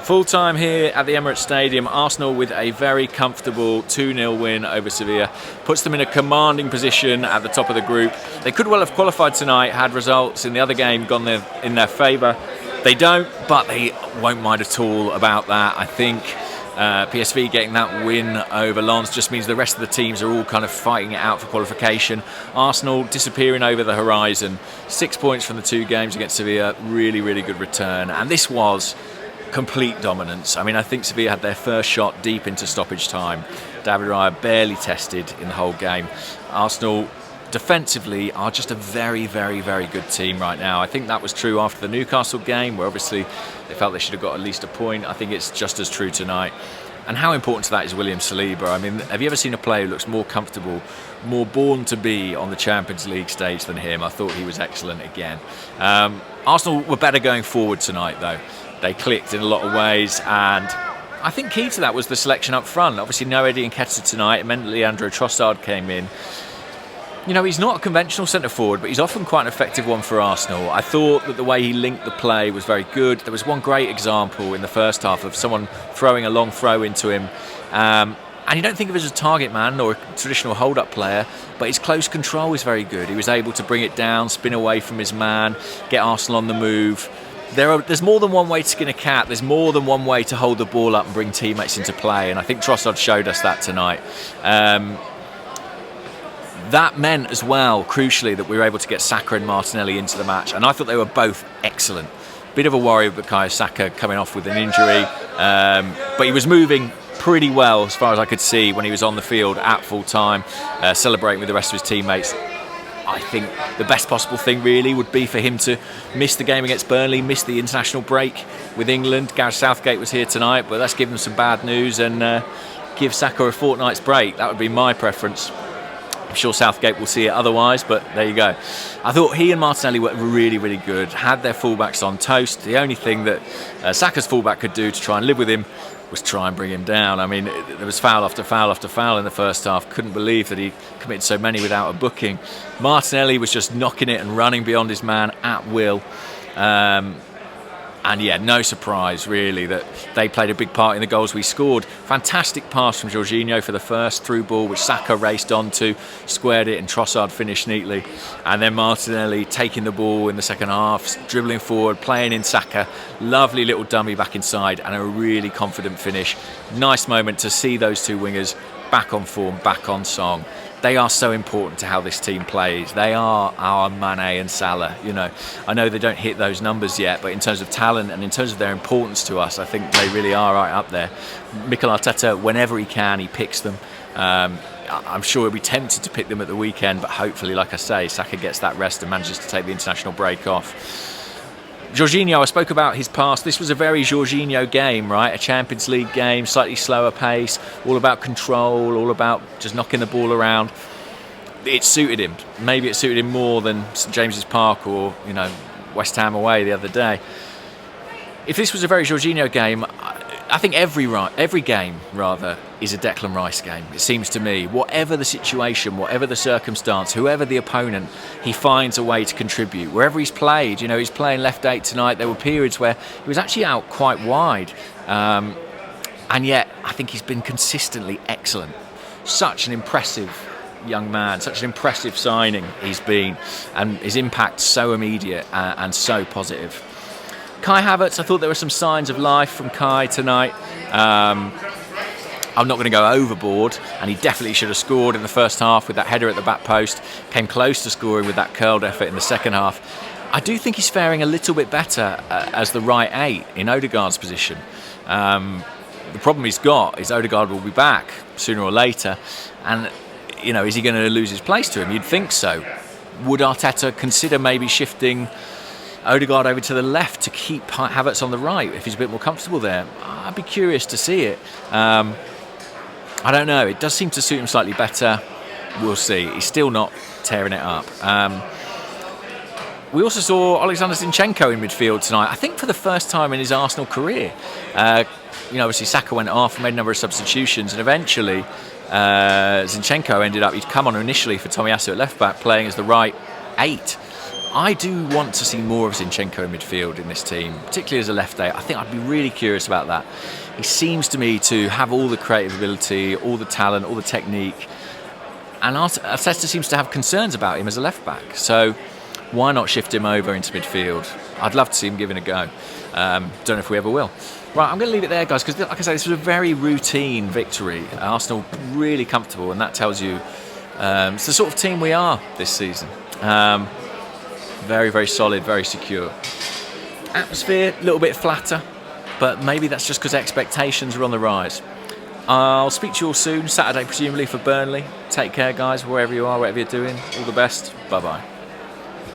Full time here at the Emirates Stadium. Arsenal with a very comfortable 2-0 win over Sevilla. Puts them in a commanding position at the top of the group. They could well have qualified tonight had results in the other game gone in their favour. They don't, but they won't mind at all about that. I think PSV getting that win over Lens just means the rest of the teams are all kind of fighting it out for qualification. Arsenal disappearing over the horizon. 6 points from the 2 games against Sevilla. Really, really good return. And this was complete dominance. I mean, I think Sevilla had their first shot deep into stoppage time. David Raya barely tested in the whole game. Arsenal defensively are just a very, very, very good team right now. I think that was true after the Newcastle game, where obviously they felt they should have got at least a point. I think it's just as true tonight. And how important to that is William Saliba. I mean, have you ever seen a player who looks more comfortable, more born to be on the Champions League stage than him? I thought he was excellent again. Arsenal were better going forward tonight, though. They clicked in a lot of ways, and I think key to that was the selection up front. Obviously, no Eddie Nketiah tonight. It meant Leandro Trossard came in. You know, he's not a conventional centre-forward, but he's often quite an effective one for Arsenal. I thought that the way he linked the play was very good. There was one great example in the first half of someone throwing a long throw into him. And you don't think of him as a target man or a traditional hold-up player, but his close control is very good. He was able to bring it down, spin away from his man, get Arsenal on the move. There's more than one way to skin a cat. There's more than one way to hold the ball up and bring teammates into play, and I think Trossard showed us that tonight. That meant as well, crucially, that we were able to get Saka and Martinelli into the match, and I thought they were both excellent. Bit of a worry with Bukayo Saka coming off with an injury, but he was moving pretty well as far as I could see when he was on the field at full time, celebrating with the rest of his teammates. I think the best possible thing really would be for him to miss the game against Burnley, miss the international break with England. Gareth Southgate was here tonight, but let's give him some bad news and give Saka a fortnight's break. That would be my preference. I'm sure Southgate will see it otherwise, but there you go. I thought he and Martinelli were really, really good, had their fullbacks on toast. The only thing that Saka's fullback could do to try and live with him was try and bring him down. I mean, there was foul after foul after foul in the first half. Couldn't believe that he committed so many without a booking. Martinelli was just knocking it and running beyond his man at will. And yeah, no surprise really that they played a big part in the goals we scored. Fantastic pass from Jorginho for the first through ball, which Saka raced onto, squared it, and Trossard finished neatly. And then Martinelli taking the ball in the second half, dribbling forward, playing in Saka. Lovely little dummy back inside and a really confident finish. Nice moment to see those two wingers back on form, back on song. They are so important to how this team plays. They are our Mane and Salah. You know, I know they don't hit those numbers yet, but in terms of talent and in terms of their importance to us, I think they really are right up there. Mikel Arteta, whenever he can, he picks them. I'm sure he'll be tempted to pick them at the weekend, but hopefully, like I say, Saka gets that rest and manages to take the international break off. Jorginho, I spoke about his past. This was a very Jorginho game, right? A Champions League game, slightly slower pace, all about control, all about just knocking the ball around. It suited him. Maybe it suited him more than St James's Park or, you know, West Ham away the other day. If this was a very Jorginho game, I think every game is a Declan Rice game, it seems to me. Whatever the situation, whatever the circumstance, whoever the opponent, he finds a way to contribute. Wherever he's played, you know, he's playing left 8 tonight. There were periods where he was actually out quite wide. And yet, I think he's been consistently excellent. Such an impressive young man, such an impressive signing he's been. And his impact so immediate and so positive. Kai Havertz, I thought there were some signs of life from Kai tonight. I'm not going to go overboard, and he definitely should have scored in the first half with that header at the back post. Came close to scoring with that curled effort in the second half. I do think he's faring a little bit better as the right 8 in Odegaard's position. The problem he's got is Odegaard will be back sooner or later, and you know, is he going to lose his place to him? You'd think so. Would Arteta consider maybe shifting Odegaard over to the left to keep Havertz on the right if he's a bit more comfortable there? I'd be curious to see it. I don't know. It does seem to suit him slightly better. We'll see. He's still not tearing it up. We also saw Alexander Zinchenko in midfield tonight, I think for the first time in his Arsenal career. You know, obviously Saka went off, made a number of substitutions, and eventually Zinchenko ended up, he'd come on initially for Tomiyasu at left back, playing as the right 8. I do want to see more of Zinchenko in midfield in this team, particularly as a left eight. I think I'd be really curious about that. He seems to me to have all the creative ability, all the talent, all the technique, and Arteta seems to have concerns about him as a left back. So why not shift him over into midfield? I'd love to see him give it a go. Don't know if we ever will. Right, I'm going to leave it there, guys, because like I say, this was a very routine victory. Arsenal really comfortable, and that tells you it's the sort of team we are this season. Very, very solid, very secure. Atmosphere, a little bit flatter, but maybe that's just because expectations are on the rise. I'll speak to you all soon, Saturday presumably for Burnley. Take care, guys, wherever you are, whatever you're doing. All the best. Bye-bye.